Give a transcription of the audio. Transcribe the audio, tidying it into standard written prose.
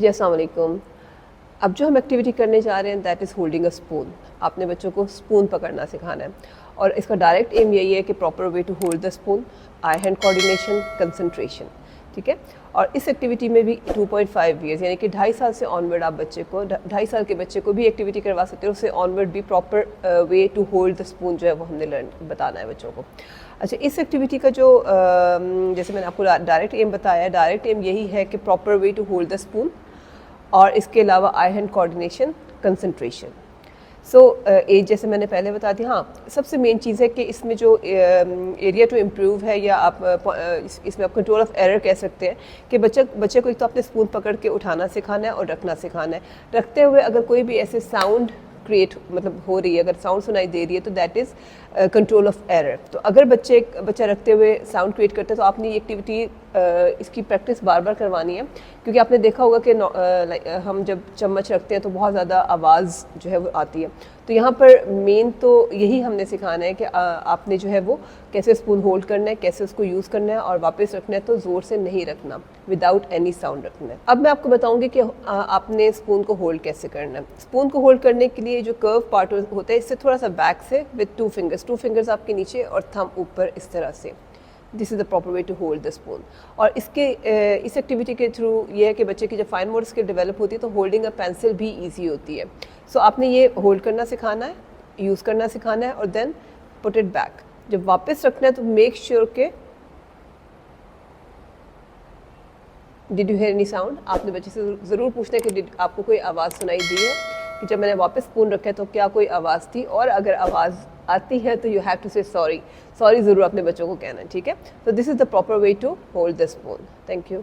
जी अस्सलाम वालेकुम। अब जो हम एक्टिविटी करने जा रहे हैं that is holding a spoon. आपने बच्चों को स्पून पकड़ना सिखाना है और इसका डायरेक्ट एम यही है कि proper way to hold the spoon, eye hand coordination, concentration, ठीक है। और इस एक्टिविटी में भी 2.5 ईयर्स यानी कि 2.5 साल से ऑनवर्ड आप बच्चे को 2.5 साल के बच्चे को भी एक्टिविटी करवा सकते हो, उससे ऑनवर्ड भी proper way to hold the spoon जो है वो हमने लर्न बताना है बच्चों को। अच्छा, इस एक्टिविटी का जो जैसे मैंने आपको डायरेक्ट एम बताया, डायरेक्ट एम यही है कि proper way to hold the spoon और इसके अलावा eye hand coordination, concentration. So as जैसे मैंने पहले बता दिया। हाँ, सबसे मेन चीज़ है कि इसमें जो एरिया टू इम्प्रूव है या आप इसमें आप कंट्रोल ऑफ एरर कह सकते हैं कि बच्चे को एक तो अपने स्पून पकड़ के उठाना सिखाना है और रखना सिखाना है। रखते हुए अगर कोई भी ऐसे साउंड क्रिएट मतलब हो रही है, अगर साउंड सुनाई दे रही है तो that is control of error. तो अगर बच्चा रखते हुए साउंड क्रिएट करते हैं तो आपने ये एक्टिविटी इसकी प्रैक्टिस बार बार करवानी है, क्योंकि आपने देखा होगा कि हम जब चम्मच रखते हैं तो बहुत ज़्यादा आवाज़ जो है वो आती है। तो यहाँ पर मेन तो यही हमने सिखाना है कि आपने जो है वो कैसे स्पून होल्ड करना है, कैसे उसको यूज़ करना है और वापस रखना है तो ज़ोर से नहीं रखना, विदाउट एनी साउंड रखना है। अब मैं आपको बताऊंगी कि आपने स्पून को होल्ड कैसे करना है। स्पून को होल्ड करने के लिए जो कर्व पार्ट होता है इससे थोड़ा सा बैक से विद 2 फिंगर्स आपके नीचे और थंब ऊपर, इस तरह से। This is the proper way to hold the spoon. और इस एक्टिविटी के थ्रू ये है कि बच्चे की जब फाइन मोटर स्किल डेवलप होती है तो होल्डिंग अ पेंसिल भी ईजी होती है। सो आपने ये होल्ड करना सिखाना है, यूज़ करना सिखाना है और देन पुट इट बैक। जब वापस रखना है तो मेक श्योर के did you hear any sound. आपने बच्चे से ज़रूर पूछना है कि आपको कोई आवाज़ सुनाई दी है कि जब मैंने वापस स्पून रखा है तो क्या कोई आवाज़ थी, और अगर आवाज़ आती है तो you have to say sorry ज़रूर अपने बच्चों को कहना है, ठीक है। तो this is the proper way to hold the spoon. Thank you.